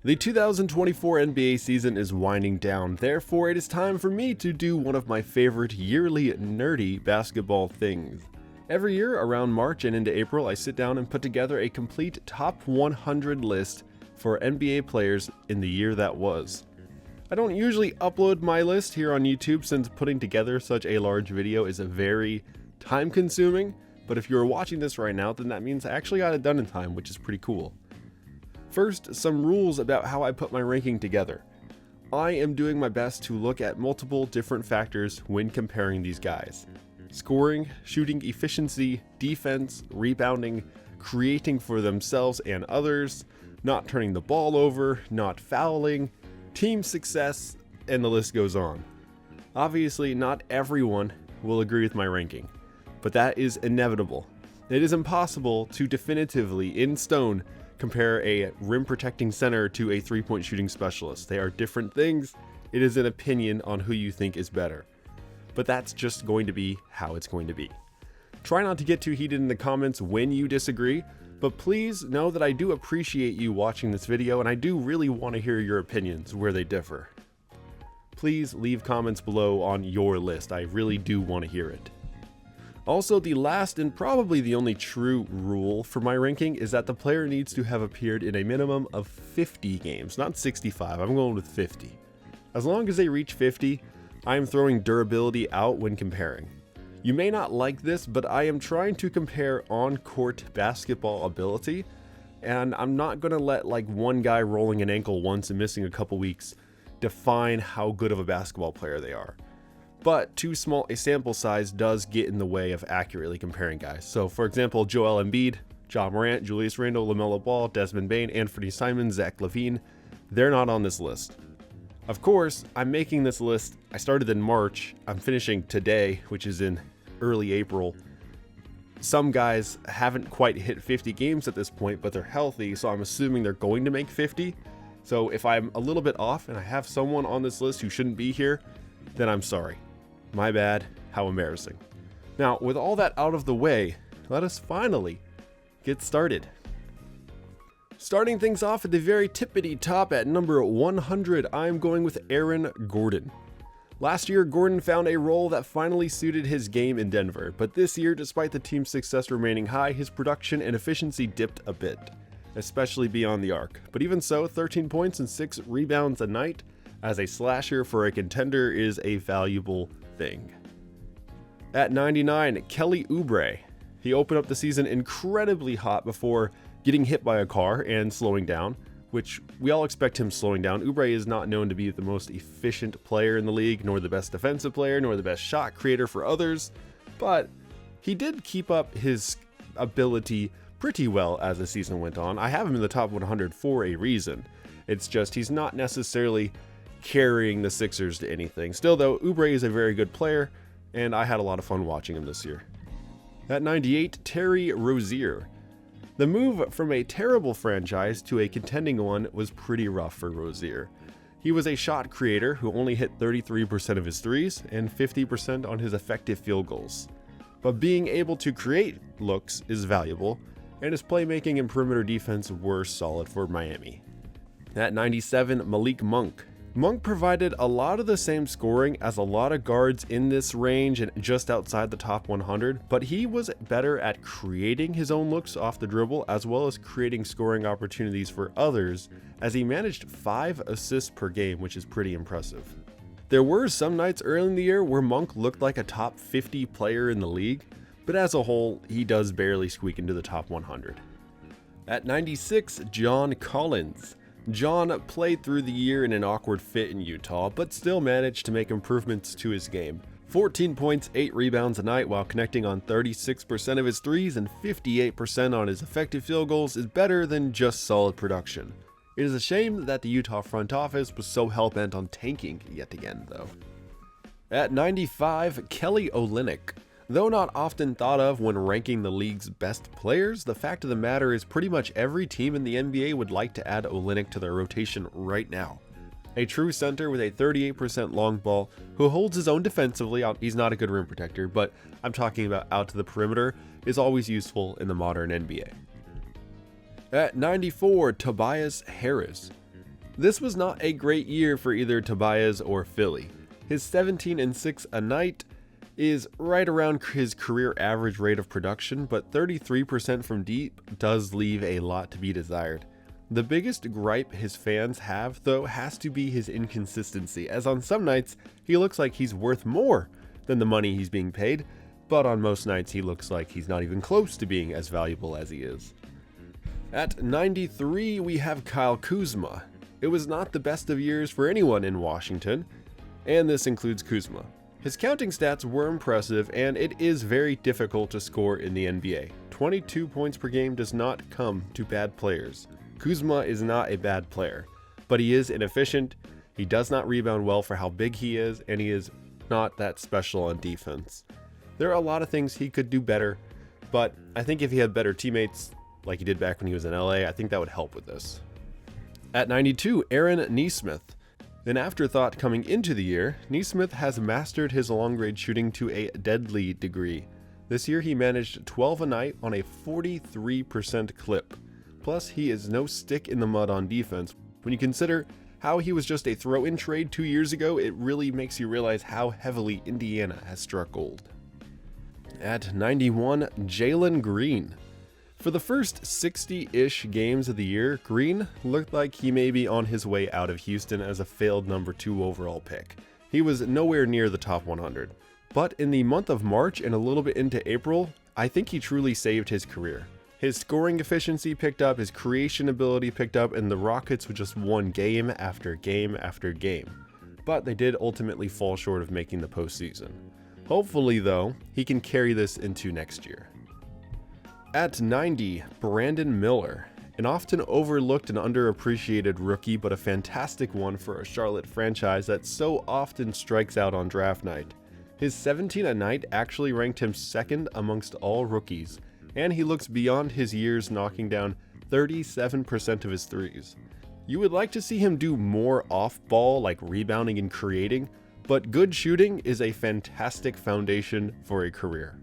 The 2024 NBA season is winding down, therefore it is time for me to do one of my favorite yearly nerdy basketball things. Every year around March and into April, I sit down and put together a complete top 100 list for NBA players in the year that was. I don't usually upload my list here on YouTube since putting together such a large video is very time consuming, but if you're watching this right now, then that means I actually got it done in time, which is pretty cool. First, some rules about how I put my ranking together. I am doing my best to look at multiple different factors when comparing these guys. Scoring, shooting efficiency, defense, rebounding, creating for themselves and others, not turning the ball over, not fouling, team success, and the list goes on. Obviously, not everyone will agree with my ranking, but that is inevitable. It is impossible to definitively, in stone, compare a rim protecting center to a three-point shooting specialist. They are different things. It is an opinion on who you think is better. But that's just going to be how it's going to be. Try not to get too heated in the comments when you disagree, but please know that I do appreciate you watching this video and I do really want to hear your opinions where they differ. Please leave comments below on your list. I really do want to hear it. Also, the last and probably the only true rule for my ranking is that the player needs to have appeared in a minimum of 50 games, not 65. I'm going with 50. As long as they reach 50, I am throwing durability out when comparing. You may not like this, but I am trying to compare on-court basketball ability, and I'm not going to let like one guy rolling an ankle once and missing a couple weeks define how good of a basketball player they are. But too small a sample size does get in the way of accurately comparing guys. So for example, Joel Embiid, Ja Morant, Julius Randle, LaMelo Ball, Desmond Bane, Anthony Simons, Zach LaVine, they're not on this list. Of course, I'm making this list, I started in March, I'm finishing today, which is in early April. Some guys haven't quite hit 50 games at this point, but they're healthy, so I'm assuming they're going to make 50. So if I'm a little bit off and I have someone on this list who shouldn't be here, then I'm sorry. My bad, how embarrassing. Now, with all that out of the way, let us finally get started. Starting things off at the very tippity top at number 100, I'm going with Aaron Gordon. Last year, Gordon found a role that finally suited his game in Denver, but this year, despite the team's success remaining high, his production and efficiency dipped a bit, especially beyond the arc. But even so, 13 points and 6 rebounds a night as a slasher for a contender is a valuable thing. At 99, Kelly Oubre. He opened up the season incredibly hot before getting hit by a car and slowing down, which we all expect him slowing down. Oubre is not known to be the most efficient player in the league, nor the best defensive player, nor the best shot creator for others, but he did keep up his ability pretty well as the season went on. I have him in the top 100 for a reason. It's just he's not necessarily carrying the Sixers to anything. Still though, Oubre is a very good player, and I had a lot of fun watching him this year. At 98, Terry Rozier. The move from a terrible franchise to a contending one was pretty rough for Rozier. He was a shot creator who only hit 33% of his threes and 50% on his effective field goals. But being able to create looks is valuable, and his playmaking and perimeter defense were solid for Miami. At 97, Malik Monk. Monk provided a lot of the same scoring as a lot of guards in this range and just outside the top 100, but he was better at creating his own looks off the dribble as well as creating scoring opportunities for others, as he managed 5 assists per game, which is pretty impressive. There were some nights early in the year where Monk looked like a top 50 player in the league, but as a whole, he does barely squeak into the top 100. At 96, John Collins. John played through the year in an awkward fit in Utah, but still managed to make improvements to his game. 14 points, 8 rebounds a night while connecting on 36% of his threes and 58% on his effective field goals is better than just solid production. It is a shame that the Utah front office was so hell-bent on tanking yet again, though. At 95, Kelly Olynyk. Though not often thought of when ranking the league's best players, the fact of the matter is pretty much every team in the NBA would like to add Olynyk to their rotation right now. A true center with a 38% long ball who holds his own defensively. He's not a good rim protector, but I'm talking about out to the perimeter, is always useful in the modern NBA. At 94, Tobias Harris. This was not a great year for either Tobias or Philly. His 17 and 6 a night is right around his career average rate of production, but 33% from deep does leave a lot to be desired. The biggest gripe his fans have, though, has to be his inconsistency, as on some nights he looks like he's worth more than the money he's being paid, but on most nights he looks like he's not even close to being as valuable as he is. At 93, we have Kyle Kuzma. It was not the best of years for anyone in Washington, and this includes Kuzma. His counting stats were impressive, and it is very difficult to score in the NBA. 22 points per game does not come to bad players. Kuzma is not a bad player, but he is inefficient, he does not rebound well for how big he is, and he is not that special on defense. There are a lot of things he could do better, but I think if he had better teammates, like he did back when he was in LA, I think that would help with this. At 92, Aaron Nesmith. An afterthought coming into the year, Nesmith has mastered his long-range shooting to a deadly degree. This year he managed 12 a night on a 43% clip. Plus, he is no stick in the mud on defense. When you consider how he was just a throw-in trade 2 years ago, it really makes you realize how heavily Indiana has struck gold. At 91, Jalen Green. For the first 60-ish games of the year, Green looked like he may be on his way out of Houston as a failed number 2 overall pick. He was nowhere near the top 100. But in the month of March and a little bit into April, I think he truly saved his career. His scoring efficiency picked up, his creation ability picked up, and the Rockets would just won game after game after game. But they did ultimately fall short of making the postseason. Hopefully, though, he can carry this into next year. At 90, Brandon Miller. An often overlooked and underappreciated rookie, but a fantastic one for a Charlotte franchise that so often strikes out on draft night. His 17 a night actually ranked him second amongst all rookies, and he looks beyond his years, knocking down 37% of his threes. You would like to see him do more off-ball, like rebounding and creating, but good shooting is a fantastic foundation for a career.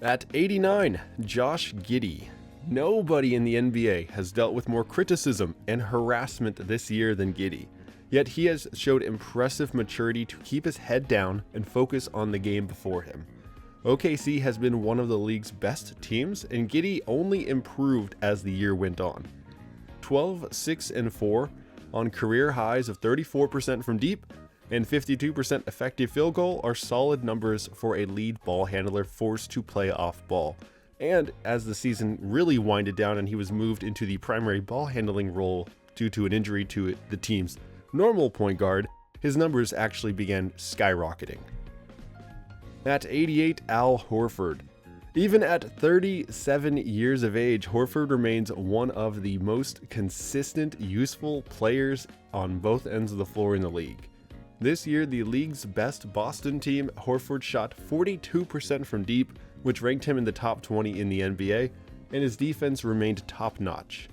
At 89, Josh Giddey. Nobody in the NBA has dealt with more criticism and harassment this year than Giddey, yet he has showed impressive maturity to keep his head down and focus on the game before him. OKC has been one of the league's best teams, and Giddey only improved as the year went on. 12, 6, and 4 on career highs of 34% from deep and 52% effective field goal are solid numbers for a lead ball handler forced to play off ball. And as the season really winded down and he was moved into the primary ball handling role due to an injury to the team's normal point guard, his numbers actually began skyrocketing. At 88, Al Horford. Even at 37 years of age, Horford remains one of the most consistent, useful players on both ends of the floor in the league. This year, the league's best Boston team, Horford shot 42% from deep, which ranked him in the top 20 in the NBA, and his defense remained top-notch.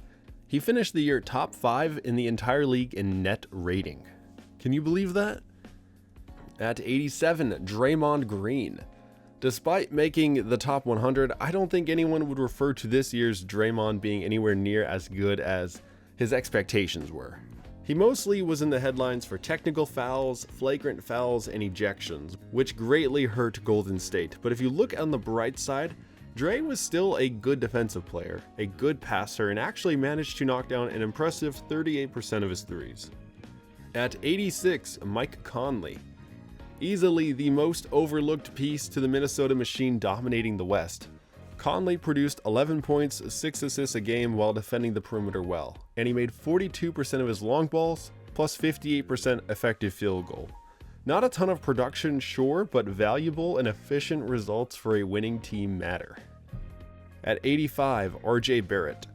He finished the year top 5 in the entire league in net rating. Can you believe that? At 87, Draymond Green. Despite making the top 100, I don't think anyone would refer to this year's Draymond being anywhere near as good as his expectations were. He mostly was in the headlines for technical fouls, flagrant fouls, and ejections, which greatly hurt Golden State. But if you look on the bright side, Dre was still a good defensive player, a good passer, and actually managed to knock down an impressive 38% of his threes. At 86, Mike Conley. Easily the most overlooked piece to the Minnesota Machine dominating the West. Conley produced 11 points, 6 assists a game while defending the perimeter well, and he made 42% of his long balls, plus 58% effective field goal. Not a ton of production, sure, but valuable and efficient results for a winning team matter. At 85, RJ Barrett.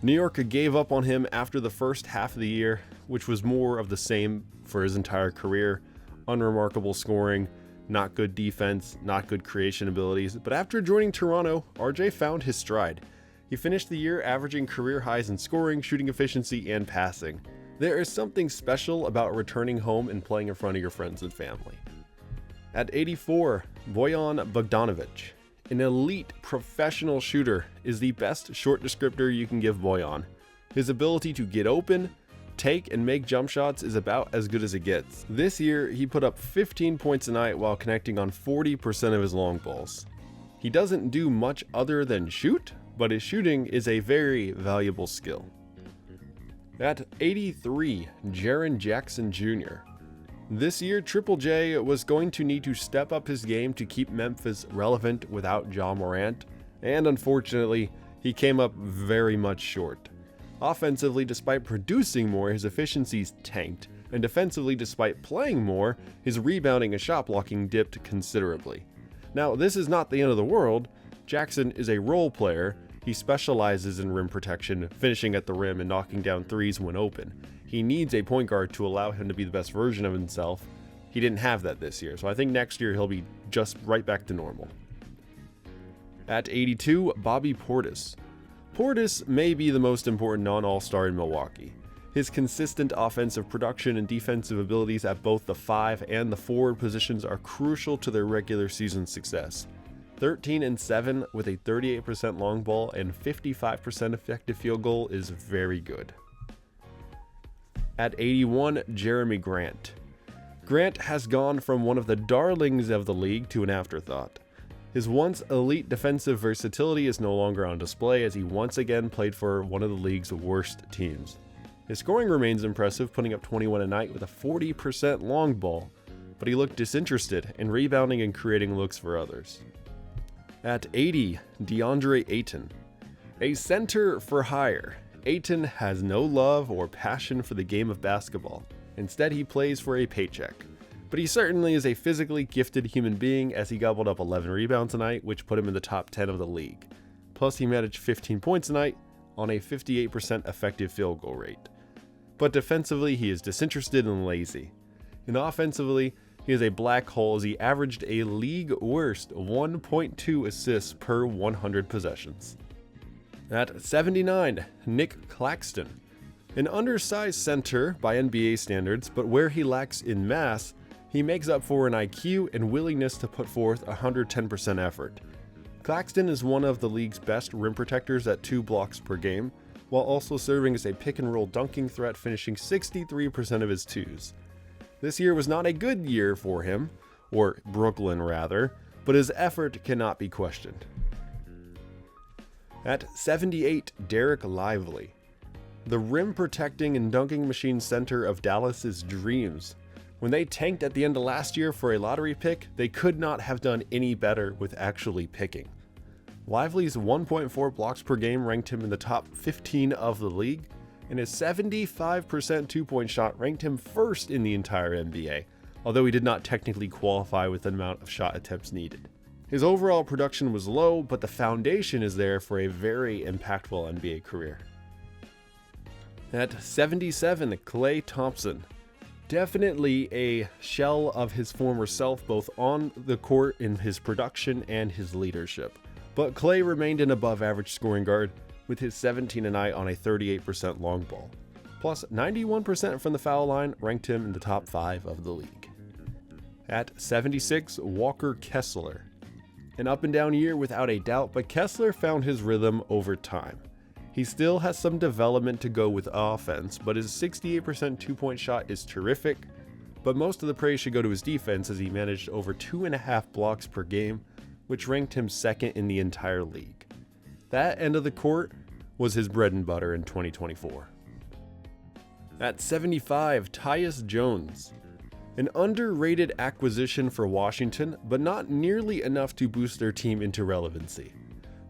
New York gave up on him after the first half of the year, which was more of the same for his entire career. Unremarkable scoring, not good defense, not good creation abilities, but after joining Toronto, RJ found his stride. He finished the year averaging career highs in scoring, shooting efficiency, and passing. There is something special about returning home and playing in front of your friends and family. At 84, Bojan Bogdanovic. An elite professional shooter is the best short descriptor you can give Bojan. His ability to get open, take and make jump shots is about as good as it gets. This year, he put up 15 points a night while connecting on 40% of his long balls. He doesn't do much other than shoot, but his shooting is a very valuable skill. At 83, Jaren Jackson Jr. This year, Triple J was going to need to step up his game to keep Memphis relevant without Ja Morant, and unfortunately, he came up very much short. Offensively, despite producing more, his efficiencies tanked, and defensively, despite playing more, his rebounding and shot blocking dipped considerably. Now, this is not the end of the world. Jackson is a role player. He specializes in rim protection, finishing at the rim and knocking down threes when open. He needs a point guard to allow him to be the best version of himself. He didn't have that this year, so I think next year he'll be just right back to normal. At 82, Bobby Portis. Portis may be the most important non-all-star in Milwaukee. His consistent offensive production and defensive abilities at both the 5 and the forward positions are crucial to their regular season success. 13-7 with a 38% long ball and 55% effective field goal is very good. At 81, Jeremy Grant. Grant has gone from one of the darlings of the league to an afterthought. His once elite defensive versatility is no longer on display as he once again played for one of the league's worst teams. His scoring remains impressive, putting up 21 a night with a 40% long ball, but he looked disinterested in rebounding and creating looks for others. At 80, DeAndre Ayton. A center for hire, Ayton has no love or passion for the game of basketball. Instead, he plays for a paycheck. But he certainly is a physically gifted human being as he gobbled up 11 rebounds a night, which put him in the top 10 of the league. Plus, he managed 15 points a night on a 58% effective field goal rate. But defensively, he is disinterested and lazy. And offensively, he is a black hole as he averaged a league-worst 1.2 assists per 100 possessions. At 79, Nick Claxton. An undersized center by NBA standards, but where he lacks in mass, he makes up for an IQ and willingness to put forth 110% effort. Claxton is one of the league's best rim protectors at 2 blocks per game, while also serving as a pick-and-roll dunking threat, finishing 63% of his twos. This year was not a good year for him, or Brooklyn rather, but his effort cannot be questioned. At 78, Derek Lively. The rim-protecting and dunking machine center of Dallas's dreams. When they tanked at the end of last year for a lottery pick, they could not have done any better with actually picking. Lively's 1.4 blocks per game ranked him in the top 15 of the league, and his 75% two-point shot ranked him first in the entire NBA, although he did not technically qualify with the amount of shot attempts needed. His overall production was low, but the foundation is there for a very impactful NBA career. At 77, Klay Thompson. Definitely a shell of his former self, both on the court in his production and his leadership. But Klay remained an above-average scoring guard, with his 17 a night on a 38% long ball. Plus, 91% from the foul line ranked him in the top 5 of the league. At 76, Walker Kessler. An up-and-down year without a doubt, but Kessler found his rhythm over time. He still has some development to go with offense, but his 68% two-point shot is terrific. But most of the praise should go to his defense as he managed over 2.5 blocks per game, which ranked him second in the entire league. That end of the court was his bread and butter in 2024. At 75, Tyus Jones. An underrated acquisition for Washington, but not nearly enough to boost their team into relevancy.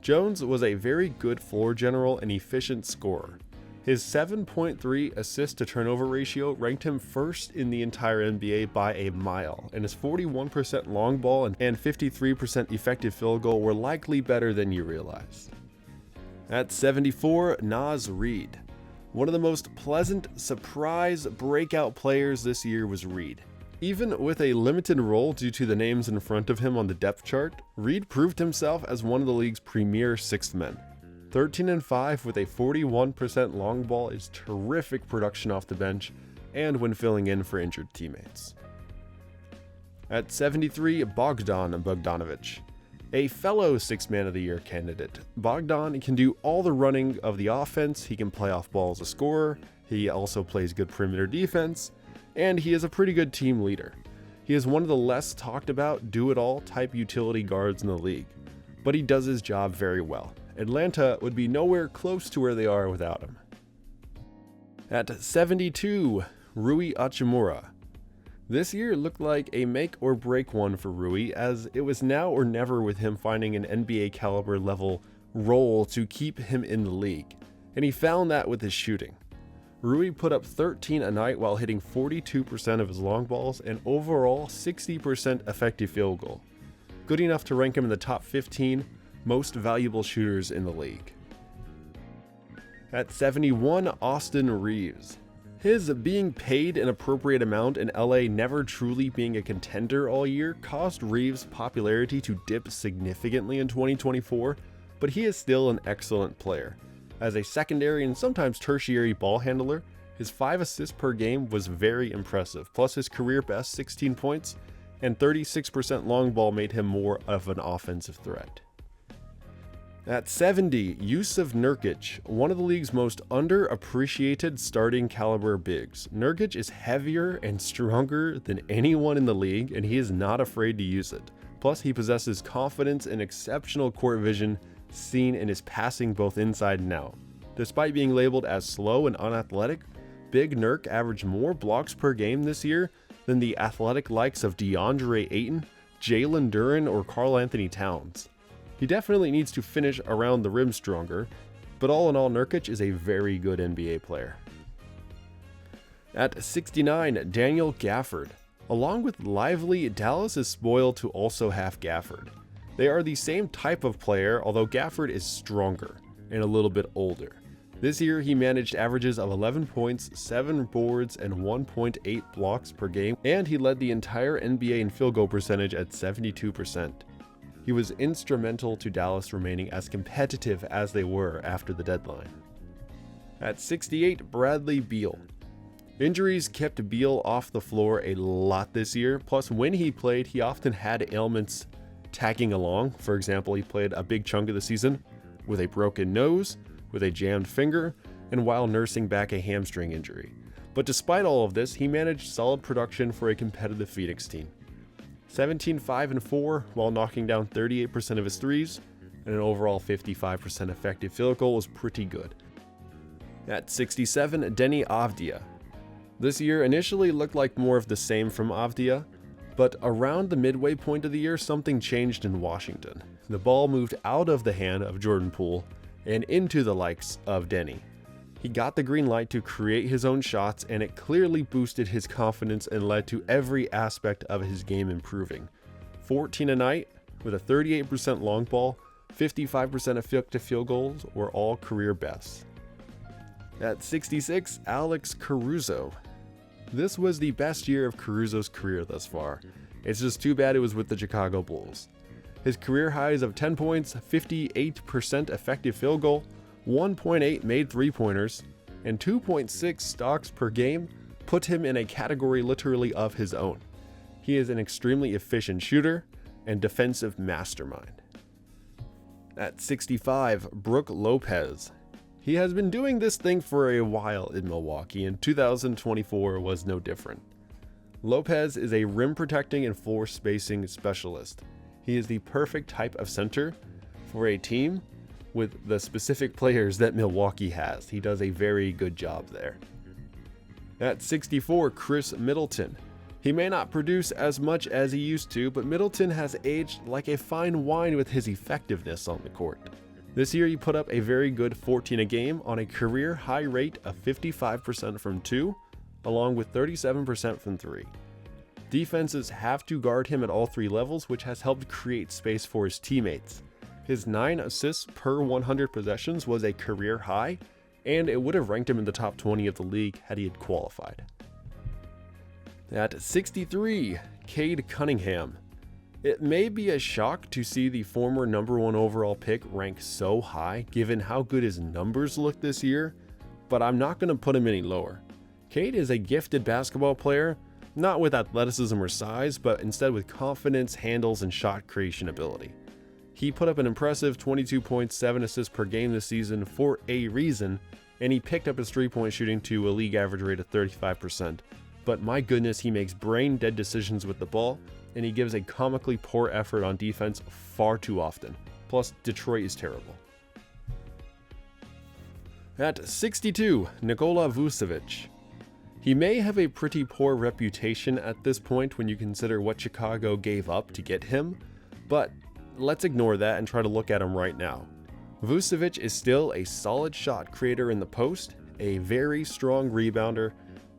Jones was a very good floor general and efficient scorer. His 7.3 assist to turnover ratio ranked him first in the entire NBA by a mile, and his 41% long ball and 53% effective field goal were likely better than you realize. At 74, Naz Reid. One of the most pleasant surprise breakout players this year was Reid. Even with a limited role due to the names in front of him on the depth chart, Reid proved himself as one of the league's premier sixth men. 13-5 with a 41% long ball is terrific production off the bench and when filling in for injured teammates. At 73, Bogdan Bogdanovic. A fellow Sixth Man of the Year candidate, Bogdan can do all the running of the offense, he can play off ball as a scorer, He also plays good perimeter defense, and he is a pretty good team leader. He is one of the less talked about do-it-all type utility guards in the league, but he does his job very well. Atlanta would be nowhere close to where they are without him. At 72, Rui Hachimura. This year looked like a make or break one for Rui, as it was now or never with him finding an NBA caliber level role to keep him in the league, and he found that with his shooting. Rui put up 13 a night while hitting 42% of his long balls and overall 60% effective field goal. Good enough to rank him in the top 15 most valuable shooters in the league. At 71, Austin Reaves. His being paid an appropriate amount and LA never truly being a contender all year caused Reaves' popularity to dip significantly in 2024, but he is still an excellent player. As a secondary and sometimes tertiary ball handler, his 5 assists per game was very impressive, plus his career best 16 points and 36% long ball made him more of an offensive threat. At 70, Jusuf Nurkic, one of the league's most underappreciated starting caliber bigs. Nurkic is heavier and stronger than anyone in the league, and he is not afraid to use it. Plus, he possesses confidence and exceptional court vision seen in his passing both inside and out. Despite being labeled as slow and unathletic, Big Nurk averaged more blocks per game this year than the athletic likes of DeAndre Ayton, Jalen Duren, or Karl Anthony Towns. He definitely needs to finish around the rim stronger, but all in all, Nurkic is a very good NBA player. At 69, Daniel Gafford. Along with Lively, Dallas is spoiled to also have Gafford. They are the same type of player, although Gafford is stronger and a little bit older. This year, he managed averages of 11 points, 7 boards, and 1.8 blocks per game, and he led the entire NBA in field goal percentage at 72%. He was instrumental to Dallas remaining as competitive as they were after the deadline. At 68, Bradley Beal. Injuries kept Beal off the floor a lot this year, plus when he played, he often had ailments tagging along. For example, he played a big chunk of the season with a broken nose, with a jammed finger, and while nursing back a hamstring injury. But despite all of this, he managed solid production for a competitive Phoenix team. 17, 5, and 4 while knocking down 38% of his threes, and an overall 55% effective field goal was pretty good. At 67, Deni Avdija. This year initially looked like more of the same from Avdija, but around the midway point of the year, something changed in Washington. The ball moved out of the hand of Jordan Poole and into the likes of Deni. He got the green light to create his own shots, and it clearly boosted his confidence and led to every aspect of his game improving. 14 a night with a 38% long ball, 55% effective field goals were all career bests. At 66, Alex Caruso. This was the best year of Caruso's career thus far. It's just too bad it was with the Chicago Bulls. His career highs of 10 points, 58% effective field goal, 1.8 made three-pointers, and 2.6 stocks per game put him in a category literally of his own. He is an extremely efficient shooter and defensive mastermind. At 65, Brook Lopez. He has been doing this thing for a while in Milwaukee, and 2024 was no different. Lopez is a rim protecting and floor spacing specialist. He is the perfect type of center for a team with the specific players that Milwaukee has. He does a very good job there. At 64, Chris Middleton. He may not produce as much as he used to, but Middleton has aged like a fine wine with his effectiveness on the court. This year he put up a very good 14 a game on a career high rate of 55% from 2, along with 37% from 3. Defenses have to guard him at all 3 levels, which has helped create space for his teammates. His 9 assists per 100 possessions was a career high, and it would have ranked him in the top 20 of the league had he had qualified. At 63, Cade Cunningham. It may be a shock to see the former number 1 overall pick rank so high given how good his numbers look this year, but I'm not going to put him any lower. Cade is a gifted basketball player, not with athleticism or size, but instead with confidence, handles, and shot creation ability. He put up an impressive 22.7 assists per game this season for a reason, and he picked up his 3-point shooting to a league average rate of 35%. But my goodness, he makes brain-dead decisions with the ball, and he gives a comically poor effort on defense far too often. Plus, Detroit is terrible. At 62, Nikola Vucevic. He may have a pretty poor reputation at this point when you consider what Chicago gave up to get him, but let's ignore that and try to look at him right now. Vucevic is still a solid shot creator in the post, a very strong rebounder,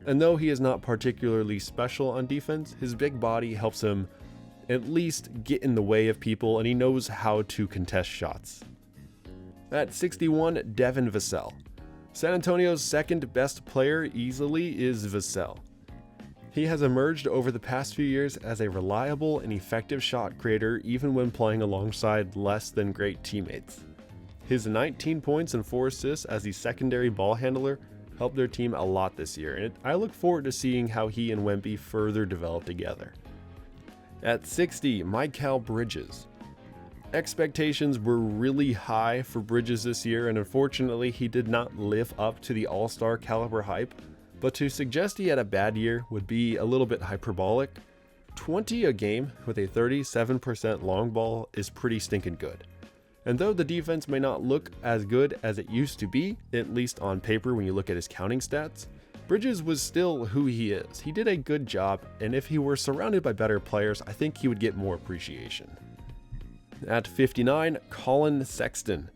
and though he is not particularly special on defense, his big body helps him at least get in the way of people, and he knows how to contest shots. At 61, Devin Vassell. San Antonio's second best player easily is Vassell. He has emerged over the past few years as a reliable and effective shot creator even when playing alongside less than great teammates. His 19 points and 4 assists as the secondary ball handler helped their team a lot this year, and I look forward to seeing how he and Wemby further develop together. At 60, Mikal Bridges. Expectations were really high for Bridges this year, and unfortunately he did not live up to the all-star caliber hype, but to suggest he had a bad year would be a little bit hyperbolic. 20 a game with a 37% long ball is pretty stinking good. And though the defense may not look as good as it used to be, at least on paper when you look at his counting stats, Bridges was still who he is. He did a good job, and if he were surrounded by better players, I think he would get more appreciation. At 59, Colin Sexton.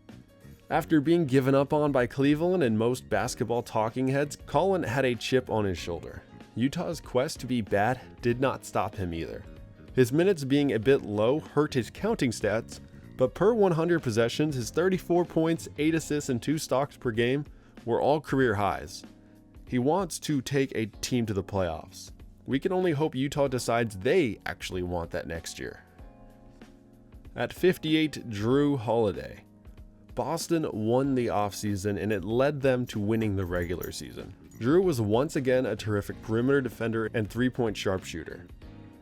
After being given up on by Cleveland and most basketball talking heads, Colin had a chip on his shoulder. Utah's quest to be bad did not stop him either. His minutes being a bit low hurt his counting stats, but per 100 possessions, his 34 points, 8 assists, and 2 stocks per game were all career highs. He wants to take a team to the playoffs. We can only hope Utah decides they actually want that next year. At 58, Jrue Holiday. Boston won the offseason, and it led them to winning the regular season. Jrue was once again a terrific perimeter defender and 3-point sharpshooter.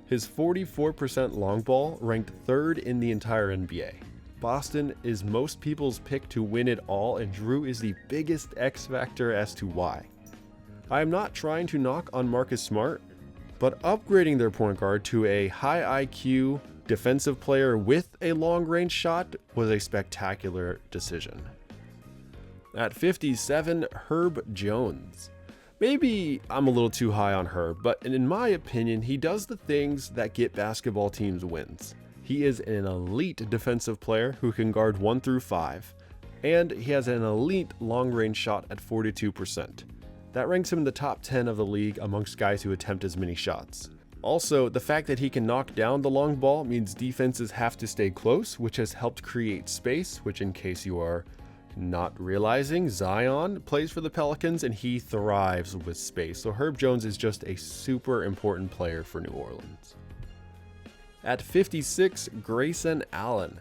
His 44% long ball ranked 3rd in the entire NBA. Boston is most people's pick to win it all, and Jrue is the biggest X factor as to why. I am not trying to knock on Marcus Smart, but upgrading their point guard to a high IQ defensive player with a long-range shot was a spectacular decision. At 57, Herb Jones. Maybe I'm a little too high on Herb, but in my opinion, he does the things that get basketball teams wins. He is an elite defensive player who can guard 1 through 5, and he has an elite long-range shot at 42%. That ranks him in the top 10 of the league amongst guys who attempt as many shots. Also, the fact that he can knock down the long ball means defenses have to stay close, which has helped create space, which, in case you are not realizing, Zion plays for the Pelicans and he thrives with space. So Herb Jones is just a super important player for New Orleans. At 56, Grayson Allen.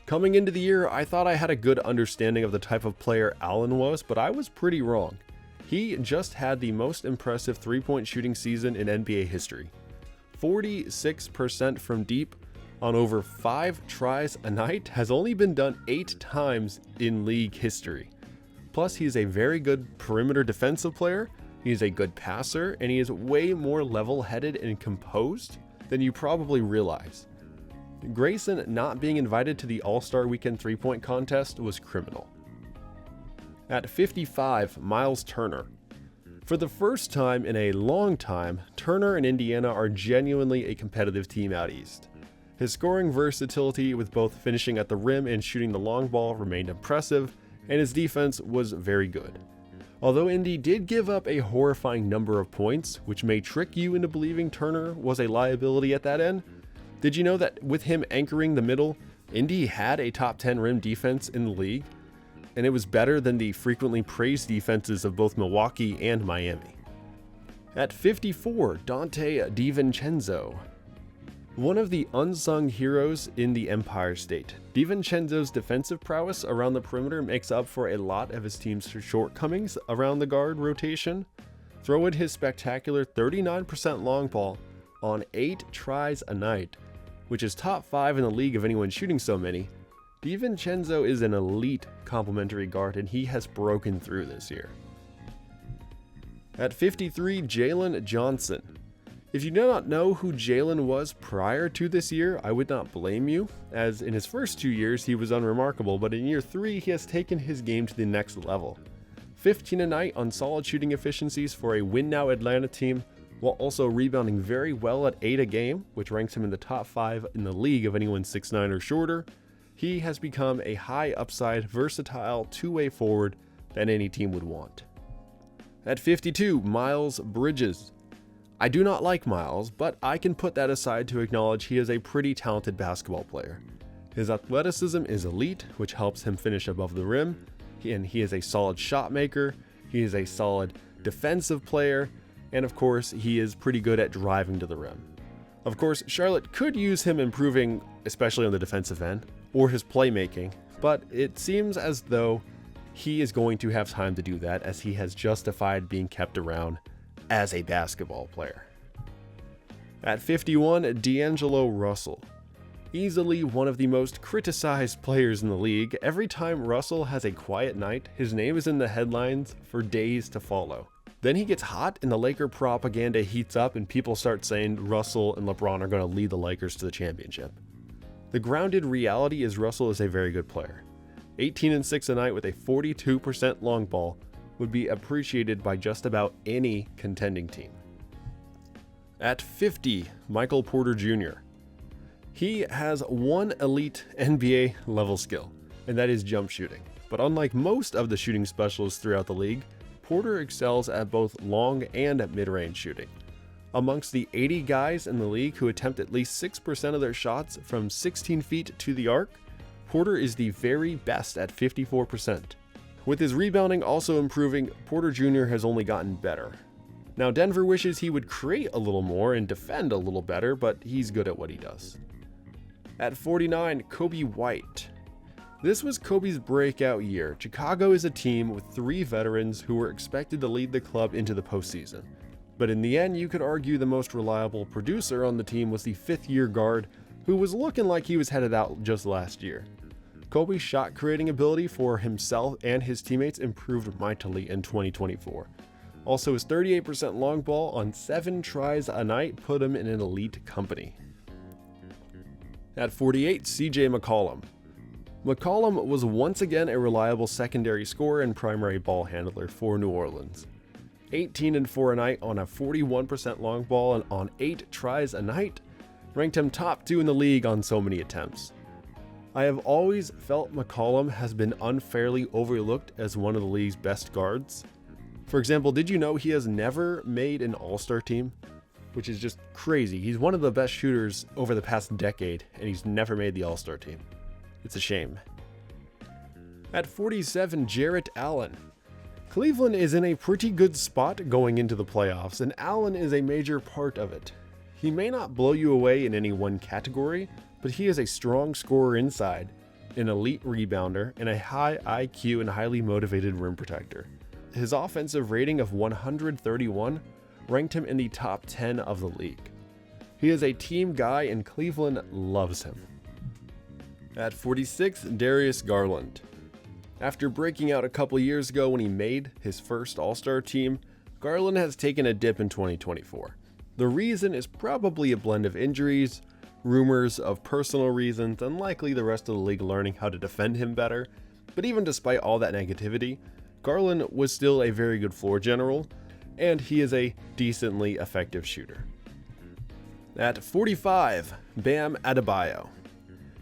Coming into the year, I thought I had a good understanding of the type of player Allen was, but I was pretty wrong. He just had the most impressive 3-point shooting season in NBA history. 46% from deep on over 5 tries a night has only been done 8 times in league history. Plus, he's a very good perimeter defensive player, he's a good passer, and he is way more level-headed and composed than you probably realize. Grayson not being invited to the All-Star Weekend 3-point contest was criminal. At 55, Miles Turner. For the first time in a long time, Turner and Indiana are genuinely a competitive team out east. His scoring versatility with both finishing at the rim and shooting the long ball remained impressive, and his defense was very good. Although Indy did give up a horrifying number of points, which may trick you into believing Turner was a liability at that end, did you know that with him anchoring the middle, Indy had a top 10 rim defense in the league? And it was better than the frequently praised defenses of both Milwaukee and Miami. At 54, Dante DiVincenzo. One of the unsung heroes in the Empire State, DiVincenzo's defensive prowess around the perimeter makes up for a lot of his team's shortcomings around the guard rotation. Throw in his spectacular 39% long ball on 8 tries a night, which is top 5 in the league of anyone shooting so many, DiVincenzo is an elite complementary guard, and he has broken through this year. At 53, Jalen Johnson. If you do not know who Jalen was prior to this year, I would not blame you, as in his first 2 years he was unremarkable, but in year 3 he has taken his game to the next level. 15 a night on solid shooting efficiencies for a win now Atlanta team, while also rebounding very well at 8 a game, which ranks him in the top 5 in the league of anyone 6'9 or shorter. He has become a high upside, versatile two-way forward that any team would want. At 52, Miles Bridges. I do not like Miles, but I can put that aside to acknowledge he is a pretty talented basketball player. His athleticism is elite, which helps him finish above the rim, and he is a solid shot maker, he is a solid defensive player, and of course, he is pretty good at driving to the rim. Of course, Charlotte could use him improving, especially on the defensive end, or his playmaking, but it seems as though he is going to have time to do that, as he has justified being kept around as a basketball player. At 51, D'Angelo Russell. Easily one of the most criticized players in the league, every time Russell has a quiet night, his name is in the headlines for days to follow. Then he gets hot and the Laker propaganda heats up and people start saying Russell and LeBron are going to lead the Lakers to the championship. The grounded reality is Russell is a very good player. 18 and 6 a night with a 42% long ball would be appreciated by just about any contending team. At 50, Michael Porter Jr. He has one elite NBA level skill, and that is jump shooting. But unlike most of the shooting specialists throughout the league, Porter excels at both long and mid-range shooting. Amongst the 80 guys in the league who attempt at least 6% of their shots from 16 feet to the arc, Porter is the very best at 54%. With his rebounding also improving, Porter Jr. has only gotten better. Now Denver wishes he would create a little more and defend a little better, but he's good at what he does. At 49, Coby White. This was Kobe's breakout year. Chicago is a team with 3 veterans who were expected to lead the club into the postseason. But in the end, you could argue the most reliable producer on the team was the 5th-year guard, who was looking like he was headed out just last year. Kobe's shot creating ability for himself and his teammates improved mightily in 2024. Also, his 38% long ball on 7 tries a night put him in an elite company. At 48, CJ McCollum. McCollum was once again a reliable secondary scorer and primary ball handler for New Orleans. 18 and 4 a night on a 41% long ball and on 8 tries a night ranked him top 2 in the league on so many attempts. I have always felt McCollum has been unfairly overlooked as one of the league's best guards. For example, did you know he has never made an All-Star team? Which is just crazy. He's one of the best shooters over the past decade, and he's never made the All-Star team. It's a shame. At 47, Jarrett Allen. Cleveland is in a pretty good spot going into the playoffs, and Allen is a major part of it. He may not blow you away in any one category, but he is a strong scorer inside, an elite rebounder, and a high IQ and highly motivated rim protector. His offensive rating of 131 ranked him in the top 10 of the league. He is a team guy and Cleveland loves him. At 46, Darius Garland. After breaking out a couple years ago when he made his first All-Star team, Garland has taken a dip in 2024. The reason is probably a blend of injuries, rumors of personal reasons, and likely the rest of the league learning how to defend him better. But even despite all that negativity, Garland was still a very good floor general, and he is a decently effective shooter. At 45, Bam Adebayo.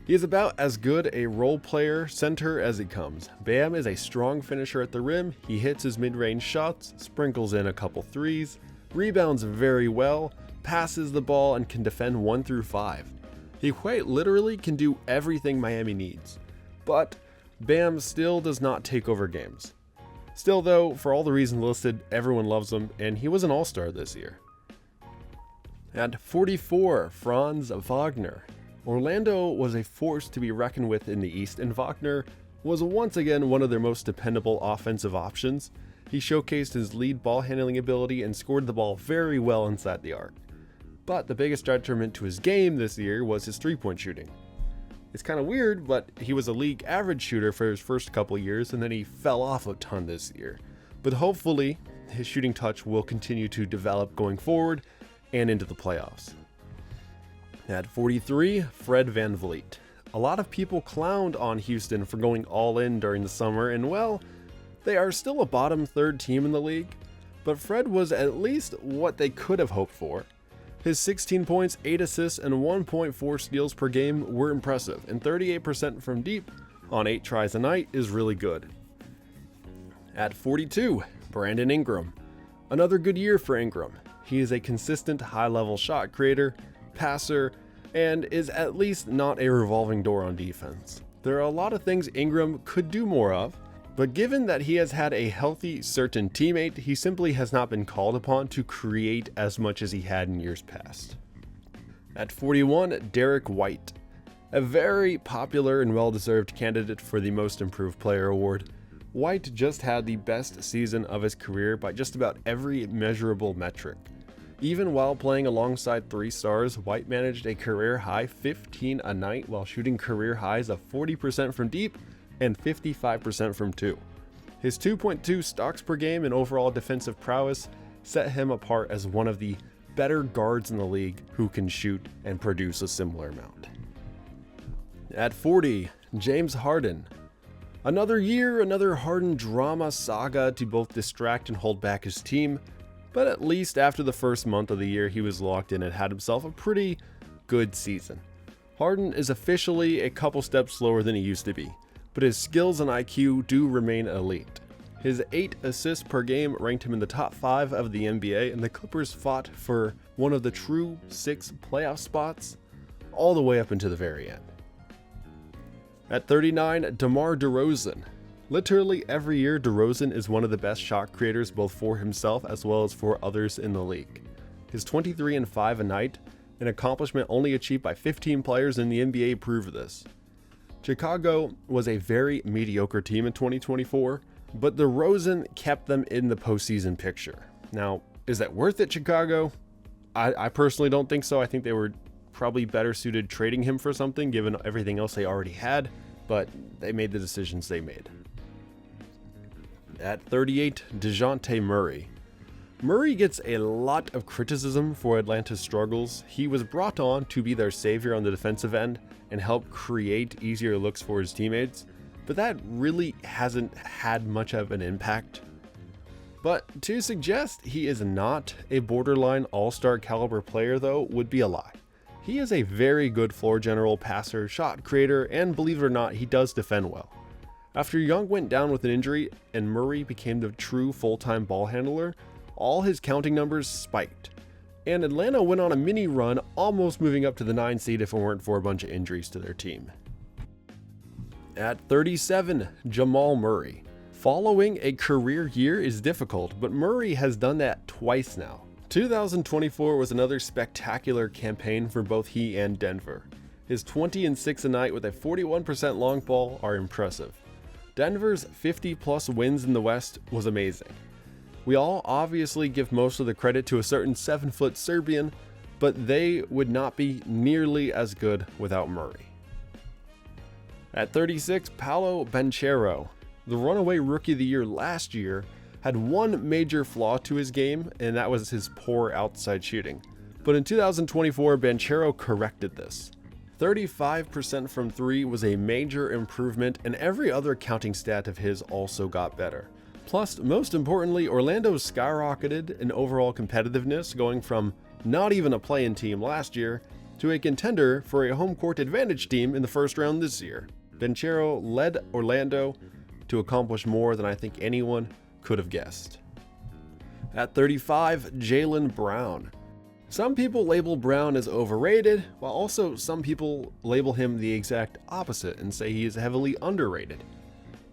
He is about as good a role player center as it comes. Bam is a strong finisher at the rim, he hits his mid-range shots, sprinkles in a couple threes, rebounds very well, passes the ball, and can defend 1 through 5. He quite literally can do everything Miami needs. But Bam still does not take over games. Still though, for all the reasons listed, everyone loves him, and he was an all-star this year. At 44, Franz Wagner. Orlando was a force to be reckoned with in the East, and Wagner was once again one of their most dependable offensive options. He showcased his lead ball handling ability and scored the ball very well inside the arc. But the biggest detriment to his game this year was his three-point shooting. It's kind of weird, but he was a league average shooter for his first couple years, and then he fell off a ton this year. But hopefully, his shooting touch will continue to develop going forward and into the playoffs. At 43, Fred VanVleet. A lot of people clowned on Houston for going all in during the summer, and well, they are still a bottom third team in the league, but Fred was at least what they could have hoped for. His 16 points, 8 assists, and 1.4 steals per game were impressive, and 38% from deep on 8 tries a night is really good. At 42, Brandon Ingram. Another good year for Ingram. He is a consistent high-level shot creator, passer, and is at least not a revolving door on defense. There are a lot of things Ingram could do more of, but given that he has had a healthy, certain teammate, he simply has not been called upon to create as much as he had in years past. At 41, Derek White. A very popular and well-deserved candidate for the Most Improved Player award, White just had the best season of his career by just about every measurable metric. Even while playing alongside 3 stars, White managed a career-high 15 a night while shooting career highs of 40% from deep and 55% from 2. His 2.2 stocks per game and overall defensive prowess set him apart as one of the better guards in the league who can shoot and produce a similar amount. At 40, James Harden. Another year, another Harden drama saga to both distract and hold back his team, but at least after the first month of the year he was locked in and had himself a pretty good season. Harden is officially a couple steps slower than he used to be, but his skills and IQ do remain elite. His 8 assists per game ranked him in the top 5 of the NBA, and the Clippers fought for one of the true 6 playoff spots all the way up into the very end. At 39, DeMar DeRozan. Literally every year, DeRozan is one of the best shot creators both for himself as well as for others in the league. His 23 and 5 a night, an accomplishment only achieved by 15 players in the NBA, prove this. Chicago was a very mediocre team in 2024, but DeRozan kept them in the postseason picture. Now, is that worth it, Chicago? I personally don't think so. I think they were probably better suited trading him for something given everything else they already had, but they made the decisions they made. At 38, DeJounte Murray. Murray gets a lot of criticism for Atlanta's struggles. He was brought on to be their savior on the defensive end and help create easier looks for his teammates, but that really hasn't had much of an impact. But to suggest he is not a borderline all-star caliber player, though, would be a lie. He is a very good floor general, passer, shot creator, and believe it or not, he does defend well. After Young went down with an injury and Murray became the true full-time ball handler, all his counting numbers spiked. And Atlanta went on a mini run, almost moving up to the 9 seed if it weren't for a bunch of injuries to their team. At 37, Jamal Murray. Following a career year is difficult, but Murray has done that twice now. 2024 was another spectacular campaign for both he and Denver. His 20 and 6 a night with a 41% long ball are impressive. Denver's 50+ wins in the West was amazing. We all obviously give most of the credit to a certain 7-foot Serbian, but they would not be nearly as good without Murray. At 36, Paolo Banchero. The runaway Rookie of the Year last year had one major flaw to his game, and that was his poor outside shooting. But in 2024, Banchero corrected this. 35% from 3 was a major improvement, and every other counting stat of his also got better. Plus, most importantly, Orlando skyrocketed in overall competitiveness, going from not even a play-in team last year to a contender for a home court advantage team in the first round this year. Banchero led Orlando to accomplish more than I think anyone could have guessed. At 35, Jaylen Brown. Some people label Brown as overrated, while also some people label him the exact opposite and say he is heavily underrated.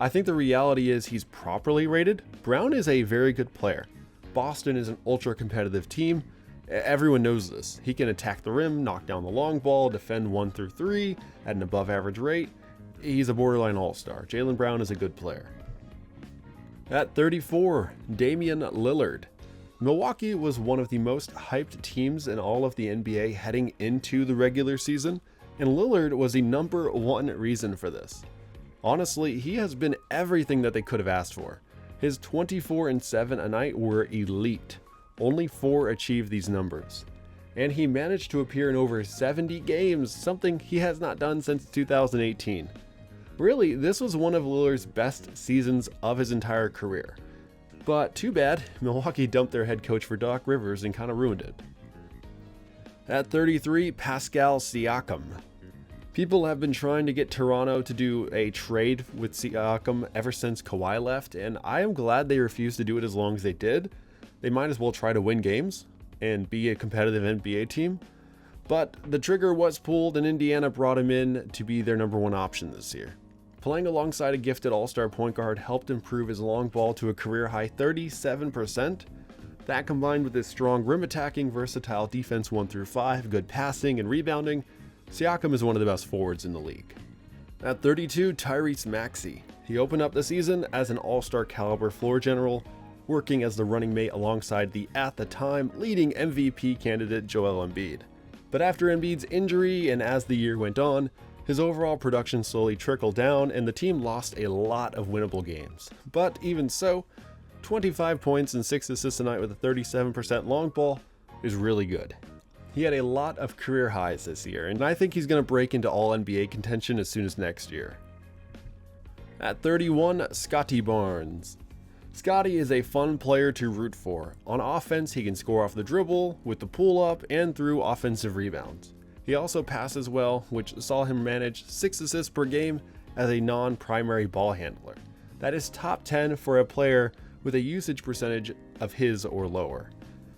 I think the reality is he's properly rated. Brown is a very good player. Boston is an ultra competitive team. Everyone knows this. He can attack the rim, knock down the long ball, defend 1 through 3 at an above average rate. He's a borderline all-star. Jaylen Brown is a good player. At 34, Damian Lillard. Milwaukee was one of the most hyped teams in all of the NBA heading into the regular season, And Lillard was the number one reason for this. Honestly, he has been everything that they could have asked for. His 24 and 7 a night were elite. Only 4 achieved these numbers. And he managed to appear in over 70 games, something he has not done since 2018. Really, this was one of Lillard's best seasons of his entire career. But too bad, Milwaukee dumped their head coach for Doc Rivers and kind of ruined it. At 33, Pascal Siakam. People have been trying to get Toronto to do a trade with Siakam ever since Kawhi left, and I am glad they refused to do it as long as they did. They might as well try to win games and be a competitive NBA team. But the trigger was pulled and Indiana brought him in to be their number one option this year. Playing alongside a gifted all-star point guard helped improve his long ball to a career-high 37%. That combined with his strong rim attacking, versatile defense 1 through 5, good passing and rebounding, Siakam is one of the best forwards in the league. At 32, Tyrese Maxey. He opened up the season as an all-star caliber floor general, working as the running mate alongside the, at the time, leading MVP candidate Joel Embiid. But after Embiid's injury and as the year went on, his overall production slowly trickled down and the team lost a lot of winnable games. But even so, 25 points and 6 assists a night with a 37% long ball is really good. He had a lot of career highs this year, and I think he's going to break into All-NBA contention as soon as next year. At 31, Scottie Barnes. Scottie is a fun player to root for. On offense, he can score off the dribble, with the pull-up, and through offensive rebounds. He also passes well, which saw him manage 6 assists per game as a non-primary ball handler. That is top 10 for a player with a usage percentage of his or lower.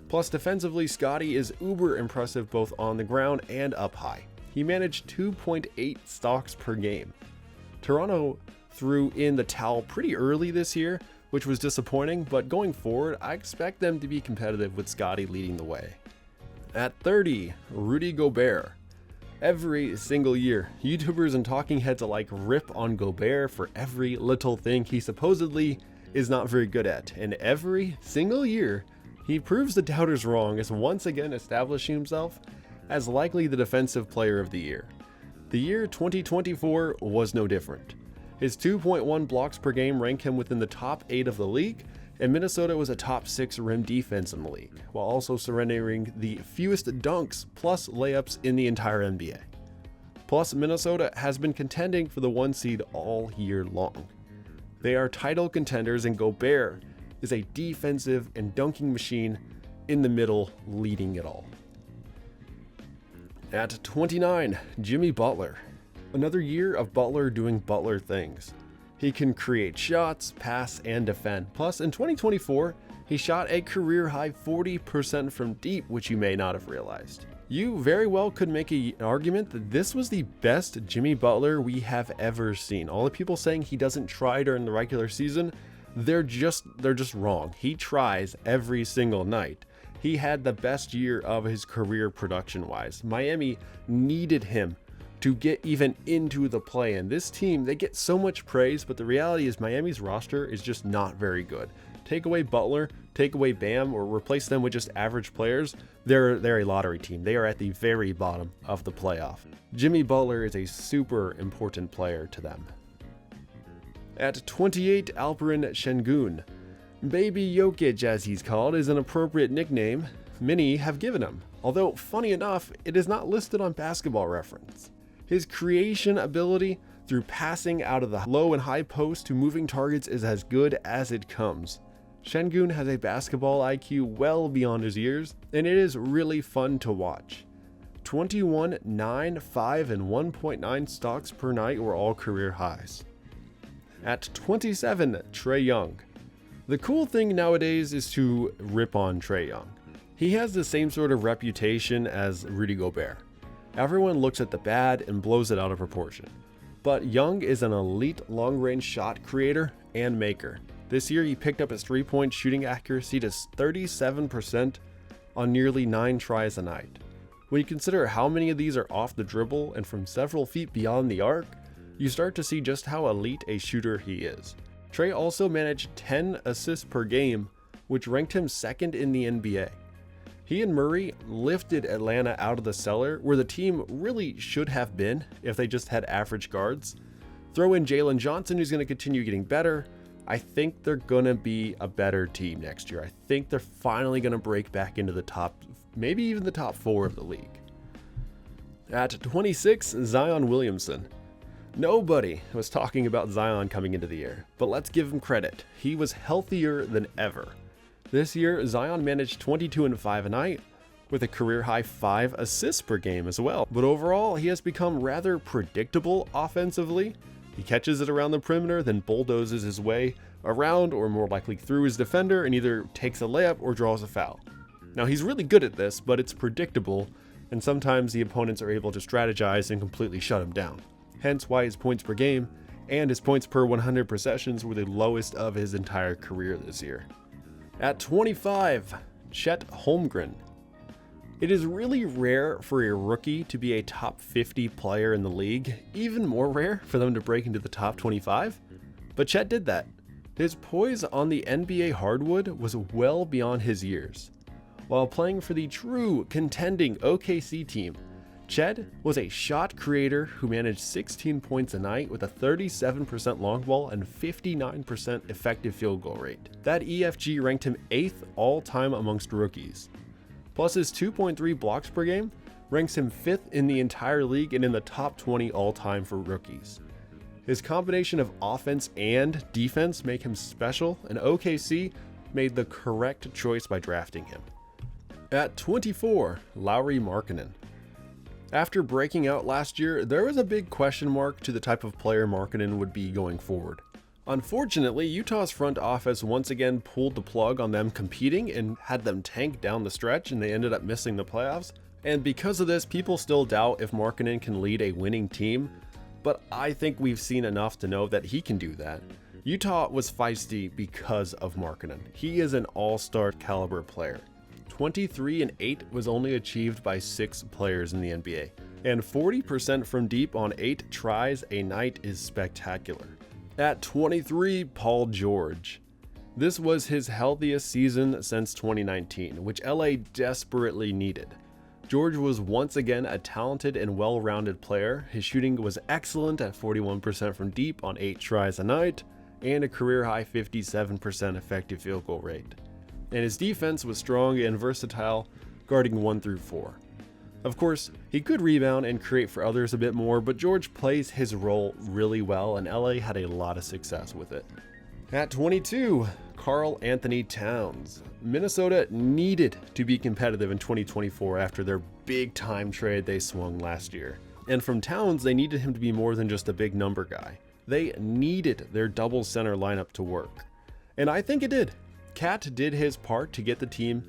Plus defensively, Scottie is uber impressive both on the ground and up high. He managed 2.8 stocks per game. Toronto threw in the towel pretty early this year, which was disappointing, but going forward, I expect them to be competitive with Scottie leading the way. At 30, Rudy Gobert. Every single year, YouTubers and talking heads alike rip on Gobert for every little thing he supposedly is not very good at, and every single year, he proves the doubters wrong as once again establishing himself as likely the defensive player of the year. The year 2024 was no different. His 2.1 blocks per game ranked him within the top 8 of the league, and Minnesota was a top 6 rim defense in the league, while also surrendering the fewest dunks plus layups in the entire NBA. Plus, Minnesota has been contending for the 1 seed all year long. They are title contenders, and Gobert is a defensive and dunking machine in the middle, leading it all. At 29, Jimmy Butler. Another year of Butler doing Butler things. He can create shots, pass, and defend. Plus, in 2024, he shot a career-high 40% from deep, which you may not have realized. You very well could make an argument that this was the best Jimmy Butler we have ever seen. All the people saying he doesn't try during the regular season, they're just wrong. He tries every single night. He had the best year of his career production-wise. Miami needed him to get even into the play-in. This team, they get so much praise, but the reality is Miami's roster is just not very good. Take away Butler, take away Bam, or replace them with just average players, they're a lottery team. They are at the very bottom of the playoff. Jimmy Butler is a super important player to them. At 28, Alperen Şengün. Baby Jokic, as he's called, is an appropriate nickname many have given him. Although, funny enough, it is not listed on Basketball Reference. His creation ability through passing out of the low and high post to moving targets is as good as it comes. Şengün has a basketball IQ well beyond his years, and it is really fun to watch. 21, 9, 5, and 1.9 stocks per night were all career highs. At 27, Trae Young. The cool thing nowadays is to rip on Trae Young. He has the same sort of reputation as Rudy Gobert. Everyone looks at the bad and blows it out of proportion. But Young is an elite long-range shot creator and maker. This year he picked up his three-point shooting accuracy to 37% on nearly 9 tries a night. When you consider how many of these are off the dribble and from several feet beyond the arc, you start to see just how elite a shooter he is. Trae also managed 10 assists per game, which ranked him second in the NBA. He and Murray lifted Atlanta out of the cellar where the team really should have been if they just had average guards. Throw in Jalen Johnson, who's going to continue getting better. I think they're going to be a better team next year. I think they're finally going to break back into the top, maybe even the top 4 of the league. At 26, Zion Williamson. Nobody was talking about Zion coming into the year, but let's give him credit. He was healthier than ever. This year, Zion managed 22 and 5 a night, with a career-high 5 assists per game as well. But overall, he has become rather predictable offensively. He catches it around the perimeter, then bulldozes his way around, or more likely through his defender, and either takes a layup or draws a foul. Now, he's really good at this, but it's predictable, and sometimes the opponents are able to strategize and completely shut him down. Hence why his points per game and his points per 100 possessions were the lowest of his entire career this year. At 25, Chet Holmgren. It is really rare for a rookie to be a top 50 player in the league, even more rare for them to break into the top 25, but Chet did that. His poise on the NBA hardwood was well beyond his years. While playing for the true contending OKC team, Chet was a shot creator who managed 16 points a night with a 37% long ball and 59% effective field goal rate. That EFG ranked him 8th all-time amongst rookies. Plus his 2.3 blocks per game ranks him 5th in the entire league and in the top 20 all-time for rookies. His combination of offense and defense make him special, and OKC made the correct choice by drafting him. At 24, Lauri Markkanen. After breaking out last year, there was a big question mark to the type of player Markkanen would be going forward. Unfortunately, Utah's front office once again pulled the plug on them competing and had them tank down the stretch, and they ended up missing the playoffs. And because of this, people still doubt if Markkanen can lead a winning team, but I think we've seen enough to know that he can do that. Utah was feisty because of Markkanen. He is an all-star caliber player. 23 and 8 was only achieved by 6 players in the NBA, and 40% from deep on 8 tries a night is spectacular. At 23, Paul George. This was his healthiest season since 2019, which LA desperately needed. George was once again a talented and well-rounded player. His shooting was excellent at 41% from deep on 8 tries a night, and a career-high 57% effective field goal rate. And his defense was strong and versatile, guarding 1 through 4. Of course, he could rebound and create for others a bit more, but George plays his role really well, and LA had a lot of success with it. At 22, Karl Anthony Towns. Minnesota needed to be competitive in 2024 after their big-time trade they swung last year. And from Towns, they needed him to be more than just a big number guy. They needed their double center lineup to work. And I think it did. Cat did his part to get the team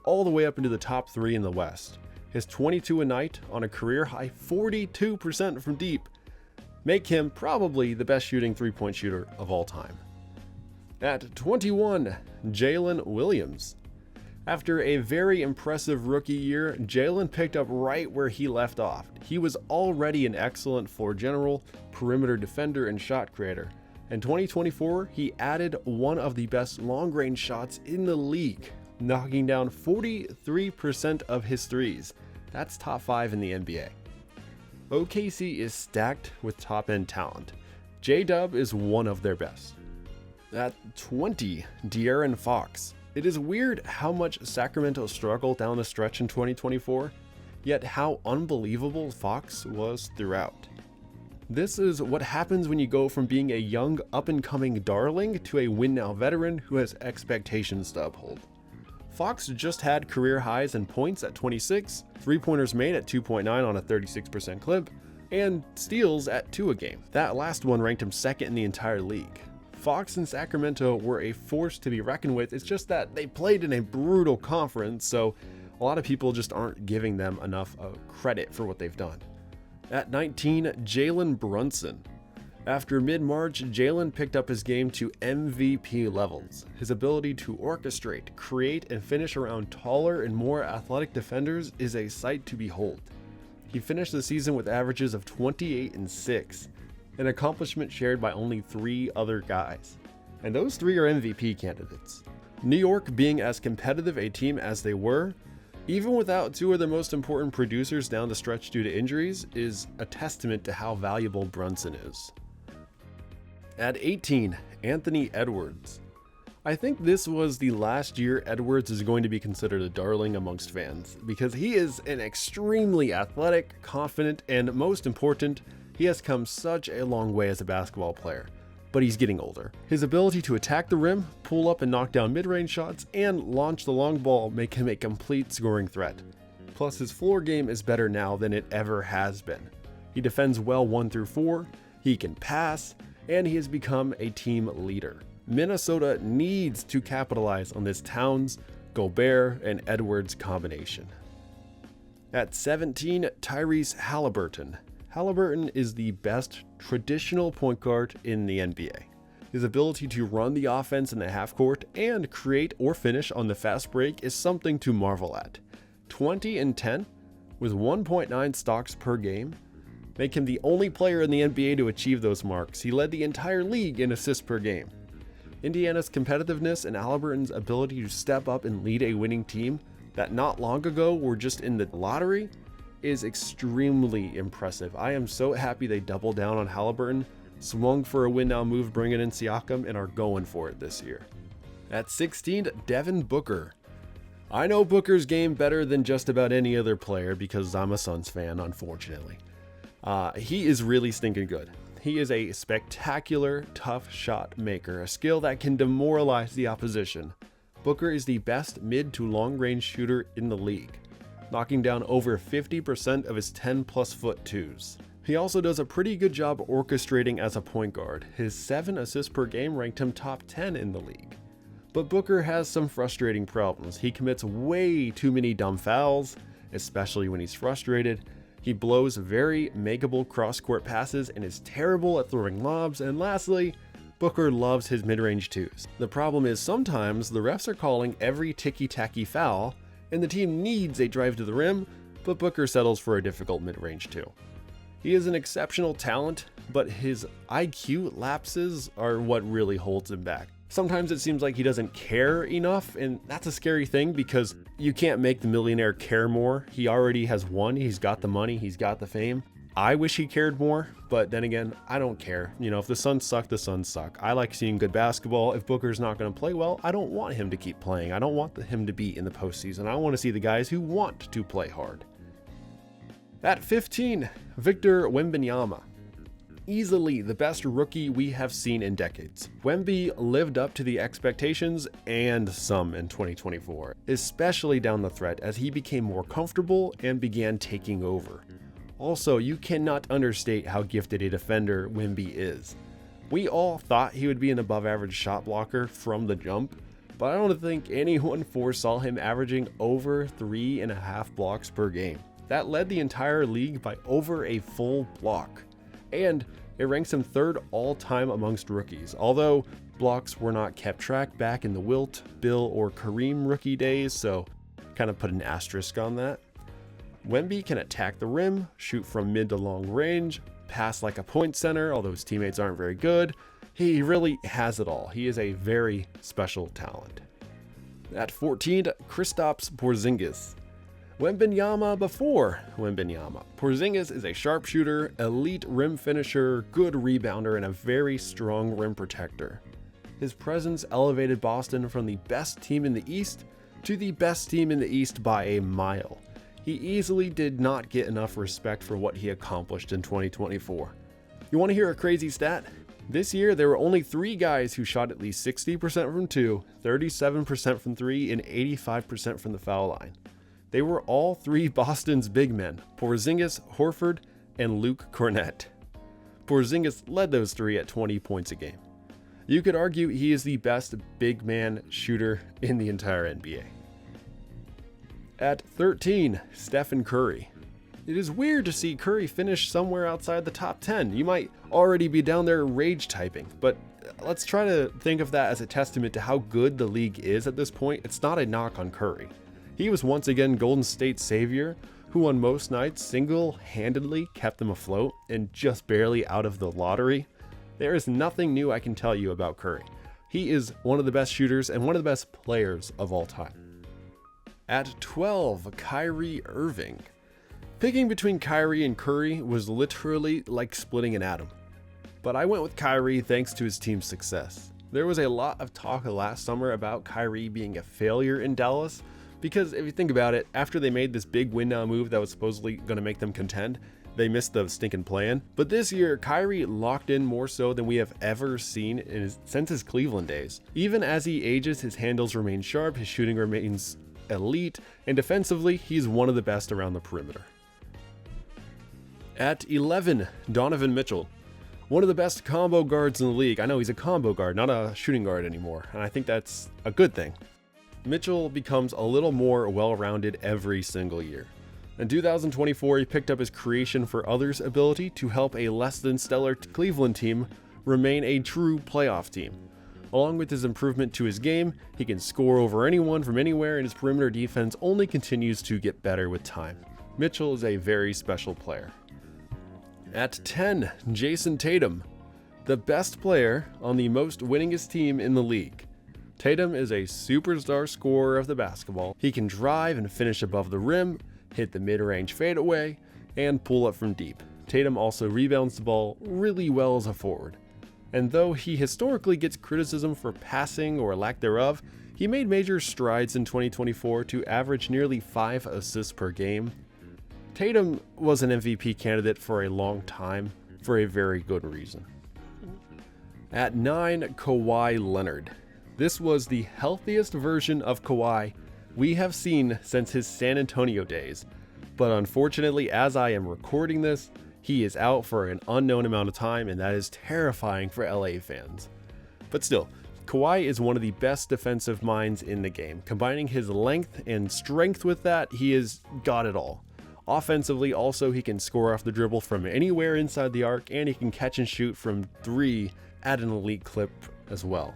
all the way up into the top 3 in the West. His 22 a night on a career-high 42% from deep make him probably the best shooting three-point shooter of all time. At 21, Jalen Williams. After a very impressive rookie year, Jalen picked up right where he left off. He was already an excellent floor general, perimeter defender, and shot creator. In 2024, he added one of the best long-range shots in the league, knocking down 43% of his threes. That's top 5 in the NBA. OKC is stacked with top-end talent. J-Dub is one of their best. At 20, De'Aaron Fox. It is weird how much Sacramento struggled down the stretch in 2024, yet how unbelievable Fox was throughout. This is what happens when you go from being a young up-and-coming darling to a win-now veteran who has expectations to uphold. Fox just had career highs in points at 26, three-pointers made at 2.9 on a 36% clip, and steals at 2 a game. That last one ranked him second in the entire league. Fox and Sacramento were a force to be reckoned with. It's just that they played in a brutal conference, so a lot of people just aren't giving them enough credit for what they've done. At 19, Jalen Brunson. After mid-March, Jalen picked up his game to MVP levels. His ability to orchestrate, create, and finish around taller and more athletic defenders is a sight to behold. He finished the season with averages of 28 and 6, an accomplishment shared by only 3 other guys. And those 3 are MVP candidates. New York being as competitive a team as they were, even without two of the most important producers down the stretch due to injuries, is a testament to how valuable Brunson is. At 18, Anthony Edwards. I think this was the last year Edwards is going to be considered a darling amongst fans, because he is an extremely athletic, confident, and most important, he has come such a long way as a basketball player. But he's getting older. His ability to attack the rim, pull up and knock down mid-range shots, and launch the long ball make him a complete scoring threat. Plus, his floor game is better now than it ever has been. He defends well 1 through 4, he can pass, and he has become a team leader. Minnesota needs to capitalize on this Towns, Gobert, and Edwards combination. At 17, Tyrese Halliburton. Halliburton is the best traditional point guard in the NBA. His ability to run the offense in the half court and create or finish on the fast break is something to marvel at. 20 and 10 with 1.9 stocks per game make him the only player in the NBA to achieve those marks. He led the entire league in assists per game. Indiana's competitiveness and Halliburton's ability to step up and lead a winning team that not long ago were just in the lottery is extremely impressive. I am so happy they doubled down on Halliburton, swung for a win now move bringing in Siakam, and are going for it this year. At 16, Devin Booker. I know Booker's game better than just about any other player because I'm a Suns fan, unfortunately. He is really stinking good. He is a spectacular, tough shot maker, a skill that can demoralize the opposition. Booker is the best mid to long range shooter in the league, knocking down over 50% of his 10+ foot twos. He also does a pretty good job orchestrating as a point guard. His 7 assists per game ranked him top 10 in the league. But Booker has some frustrating problems. He commits way too many dumb fouls, especially when he's frustrated. He blows very makeable cross-court passes and is terrible at throwing lobs. And lastly, Booker loves his mid-range twos. The problem is sometimes the refs are calling every ticky-tacky foul, and the team needs a drive to the rim, but Booker settles for a difficult mid-range two. He is an exceptional talent, but his IQ lapses are what really holds him back. Sometimes it seems like he doesn't care enough, and that's a scary thing because you can't make the millionaire care more. He already has won, he's got the money, he's got the fame. I wish he cared more, but then again, I don't care. You know, if the Suns suck, the Suns suck. I like seeing good basketball. If Booker's not going to play well, I don't want him to keep playing. I don't want him to be in the postseason. I want to see the guys who want to play hard. At 15, Victor Wembanyama. Easily the best rookie we have seen in decades. Wemby lived up to the expectations and some in 2024, especially down the threat as he became more comfortable and began taking over. Also, you cannot understate how gifted a defender Wemby is. We all thought he would be an above average shot blocker from the jump, but I don't think anyone foresaw him averaging over 3.5 blocks per game. That led the entire league by over a full block. And it ranks him 3rd all-time amongst rookies, although blocks were not kept track back in the Wilt, Bill, or Kareem rookie days, so kind of put an asterisk on that. Wemby can attack the rim, shoot from mid to long range, pass like a point center, although his teammates aren't very good. He really has it all. He is a very special talent. At 14, Kristaps Porzingis. Wembanyama before Wembanyama. Porzingis is a sharpshooter, elite rim finisher, good rebounder, and a very strong rim protector. His presence elevated Boston from the best team in the East to the best team in the East by a mile. He easily did not get enough respect for what he accomplished in 2024. You want to hear a crazy stat? This year, there were only 3 guys who shot at least 60% from 2, 37% from 3, and 85% from the foul line. They were all 3 Boston's big men, Porzingis, Horford, and Luke Kornet. Porzingis led those 3 at 20 points a game. You could argue he is the best big man shooter in the entire NBA. At 13, Stephen Curry. It is weird to see Curry finish somewhere outside the top 10. You might already be down there rage typing, but let's try to think of that as a testament to how good the league is at this point. It's not a knock on Curry. He was once again Golden State's savior, who on most nights single-handedly kept them afloat and just barely out of the lottery. There is nothing new I can tell you about Curry. He is one of the best shooters and one of the best players of all time. At 12, Kyrie Irving. Picking between Kyrie and Curry was literally like splitting an atom. But I went with Kyrie thanks to his team's success. There was a lot of talk last summer about Kyrie being a failure in Dallas, because if you think about it, after they made this big win now move that was supposedly going to make them contend, they missed the stinking plan. But this year, Kyrie locked in more so than we have ever seen since his Cleveland days. Even as he ages, his handles remain sharp, his shooting remains elite, and defensively, he's one of the best around the perimeter. At 11, Donovan Mitchell. One of the best combo guards in the league. I know he's a combo guard, not a shooting guard anymore, and I think that's a good thing. Mitchell becomes a little more well-rounded every single year. In 2024, he picked up his creation for others ability to help a less than stellar Cleveland team remain a true playoff team. Along with his improvement to his game, he can score over anyone from anywhere, and his perimeter defense only continues to get better with time. Mitchell is a very special player. At 10, Jason Tatum, the best player on the most winningest team in the league. Tatum is a superstar scorer of the basketball. He can drive and finish above the rim, hit the mid-range fadeaway, and pull up from deep. Tatum also rebounds the ball really well as a forward. And though he historically gets criticism for passing or lack thereof, he made major strides in 2024 to average nearly 5 assists per game. Tatum was an MVP candidate for a long time for a very good reason. At 9, Kawhi Leonard. This was the healthiest version of Kawhi we have seen since his San Antonio days, but unfortunately, as I am recording this, he is out for an unknown amount of time, and that is terrifying for LA fans. But still, Kawhi is one of the best defensive minds in the game. Combining his length and strength with that, he has got it all. Offensively, also, he can score off the dribble from anywhere inside the arc, and he can catch and shoot from 3 at an elite clip as well.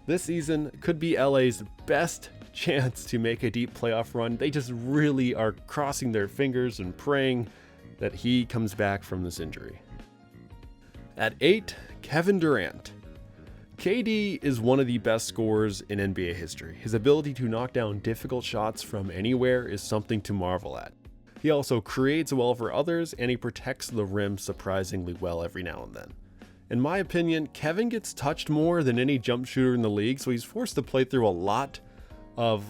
This season could be LA's best chance to make a deep playoff run. They just really are crossing their fingers and praying that he comes back from this injury. At 8, Kevin Durant. KD is one of the best scorers in NBA history. His ability to knock down difficult shots from anywhere is something to marvel at. He also creates well for others, and he protects the rim surprisingly well every now and then. In my opinion, Kevin gets touched more than any jump shooter in the league, so he's forced to play through a lot of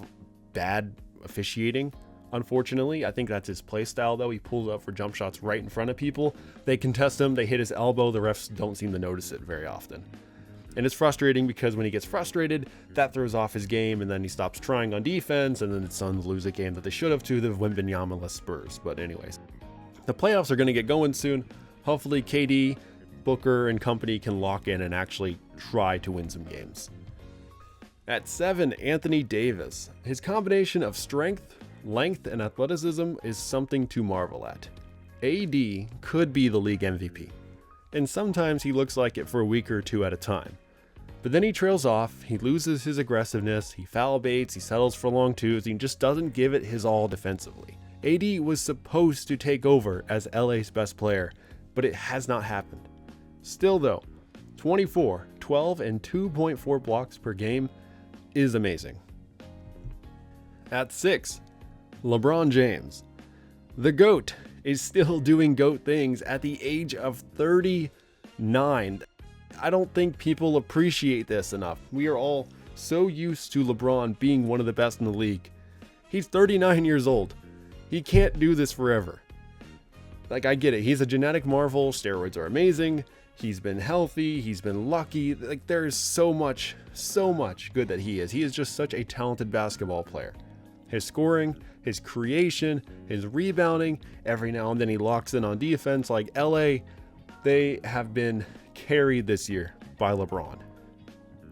bad officiating. Unfortunately, I think that's his play style though. He pulls up for jump shots right in front of people. They contest him, they hit his elbow, the refs don't seem to notice it very often. And it's frustrating because when he gets frustrated, that throws off his game, and then he stops trying on defense, and then the Suns lose a game that they should have to the Wembanyama-less Spurs. But anyways, the playoffs are going to get going soon. Hopefully KD, Booker, and company can lock in and actually try to win some games. At 7, Anthony Davis. His combination of strength, length, and athleticism is something to marvel at. AD could be the league MVP, and sometimes he looks like it for a week or two at a time. But then he trails off, he loses his aggressiveness, he foul baits, he settles for long twos, he just doesn't give it his all defensively. AD was supposed to take over as LA's best player, but it has not happened. Still though, 24, 12, and 2.4 blocks per game is amazing. At 6, LeBron James. The GOAT is still doing GOAT things at the age of 39. I don't think people appreciate this enough. We are all so used to LeBron being one of the best in the league. He's 39 years old. He can't do this forever. Like, I get it. He's a genetic marvel. Steroids are amazing. He's been healthy. He's been lucky. Like, there is so much good that he is. He is just such a talented basketball player. His scoring, his creation, his rebounding, every now and then he locks in on defense. Like LA, they have been carried this year by LeBron.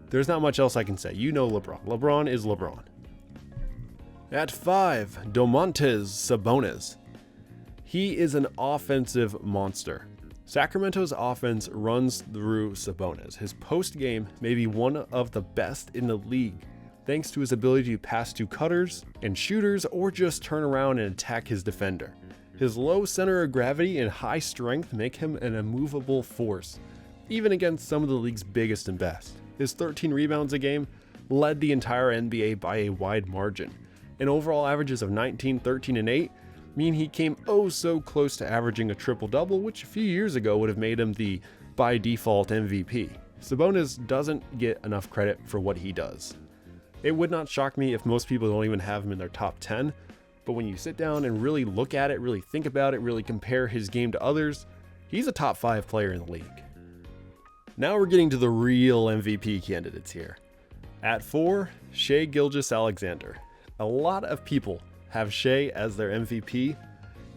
There's not much else I can say. You know LeBron. LeBron is LeBron. At 5, Domantas Sabonis. He is an offensive monster. Sacramento's offense runs through Sabonis. His post game may be one of the best in the league, thanks to his ability to pass to cutters and shooters or just turn around and attack his defender. His low center of gravity and high strength make him an immovable force, even against some of the league's biggest and best. His 13 rebounds a game led the entire NBA by a wide margin, and overall averages of 19, 13, and 8 mean he came oh so close to averaging a triple-double, which a few years ago would have made him the by default MVP. Sabonis doesn't get enough credit for what he does. It would not shock me if most people don't even have him in their top 10, but when you sit down and really look at it, really think about it, really compare his game to others, he's a top 5 player in the league. Now we're getting to the real MVP candidates here. At 4, Shai Gilgeous-Alexander. A lot of people have Shai as their MVP,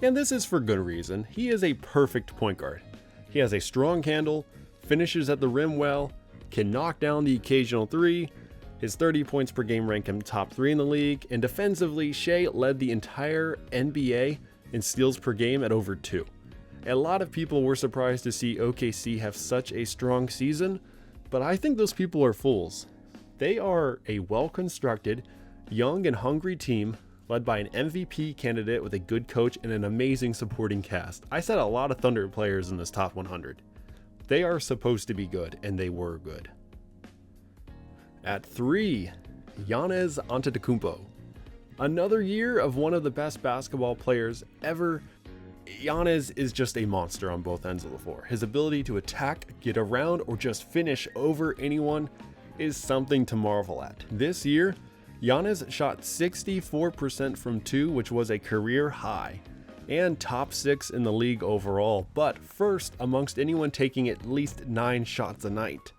and this is for good reason. He is a perfect point guard. He has a strong handle, finishes at the rim well, can knock down the occasional three. His 30 points per game rank him top 3 in the league, and defensively, Shai led the entire NBA in steals per game at over 2. A lot of people were surprised to see OKC have such a strong season, but I think those people are fools. They are a well-constructed, young and hungry team led by an MVP candidate with a good coach and an amazing supporting cast. I said a lot of Thunder players in this top 100. They are supposed to be good, and they were good. At 3, Giannis Antetokounmpo. Another year of one of the best basketball players ever. Giannis is just a monster on both ends of the floor. His ability to attack, get around, or just finish over anyone is something to marvel at. This year, Giannis shot 64% from 2, which was a career high, and top 6 in the league overall, but first amongst anyone taking at least 9 shots a night.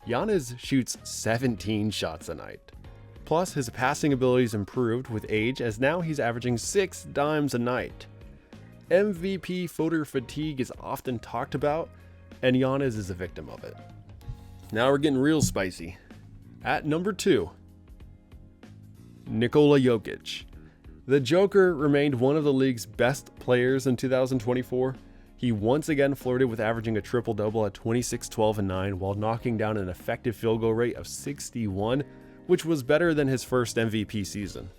Giannis shoots 17 shots a night. Plus, his passing abilities improved with age, as now he's averaging 6 dimes a night. MVP voter fatigue is often talked about, and Giannis is a victim of it. Now we're getting real spicy. At number 2, Nikola Jokic. The Joker remained one of the league's best players in 2024. He once again flirted with averaging a triple-double at 26, 12, and 9 while knocking down an effective field goal rate of 61, which was better than his first MVP season.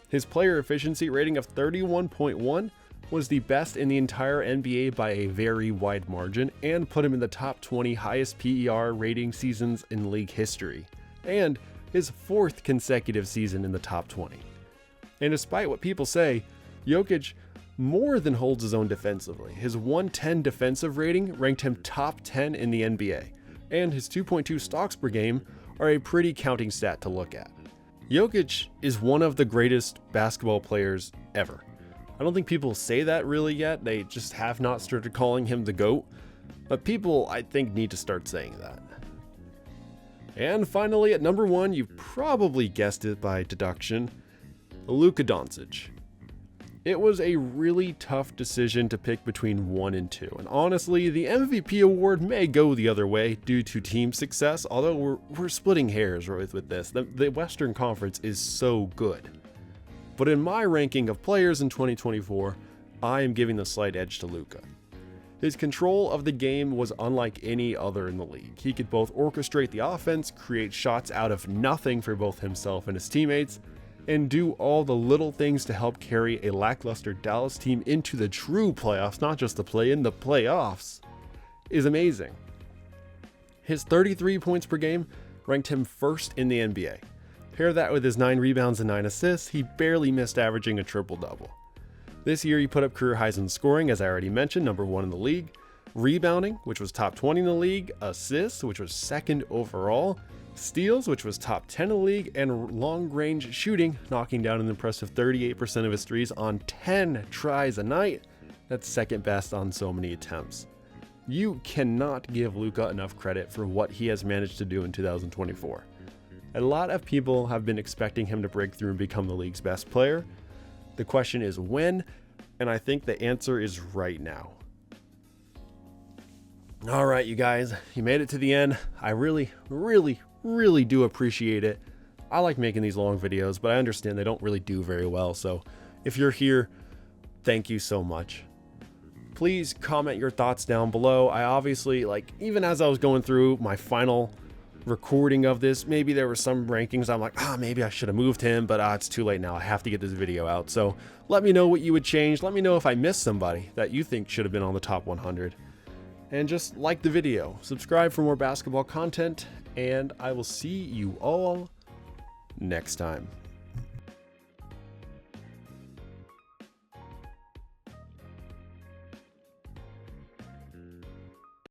His player efficiency rating of 31.1 was the best in the entire NBA by a very wide margin and put him in the top 20 highest PER rating seasons in league history, and his 4th consecutive season in the top 20. And despite what people say, Jokic more than holds his own defensively. His 110 defensive rating ranked him top 10 in the NBA, and his 2.2 stocks per game are a pretty counting stat to look at. Jokic is one of the greatest basketball players ever. I don't think people say that really yet. They just have not started calling him the GOAT, but people, I think, need to start saying that. And finally, at number 1, you probably guessed it by deduction, Luka Doncic. It was a really tough decision to pick between 1 and 2, and honestly, the MVP award may go the other way due to team success, although we're splitting hairs with this. The Western Conference is so good. But in my ranking of players in 2024, I am giving the slight edge to Luka. His control of the game was unlike any other in the league. He could both orchestrate the offense, create shots out of nothing for both himself and his teammates, and do all the little things to help carry a lackluster Dallas team into the true playoffs, not just the play-in, the playoffs, is amazing. His 33 points per game ranked him 1st in the NBA. Pair that with his 9 rebounds and 9 assists, he barely missed averaging a triple-double. This year he put up career highs in scoring, as I already mentioned, number 1 in the league, rebounding, which was top 20 in the league, assists, which was 2nd overall, steals, which was top 10 in the league, and long-range shooting, knocking down an impressive 38% of his threes on 10 tries a night. That's 2nd best on so many attempts. You cannot give Luka enough credit for what he has managed to do in 2024. A lot of people have been expecting him to break through and become the league's best player. The question is when, and I think the answer is right now. All right, you guys, you made it to the end. I really do appreciate it. I like making these long videos, but I understand they don't really do very well. So if you're here, thank you so much. Please comment your thoughts down below. I obviously, even as I was going through my final recording of this, maybe there were some rankings I'm like, maybe I should have moved him, but it's too late now. I have to get this video out. So let me know what you would change. Let me know if I missed somebody that you think should have been on the top 100. And just like the video, subscribe for more basketball content, and I will see you all next time.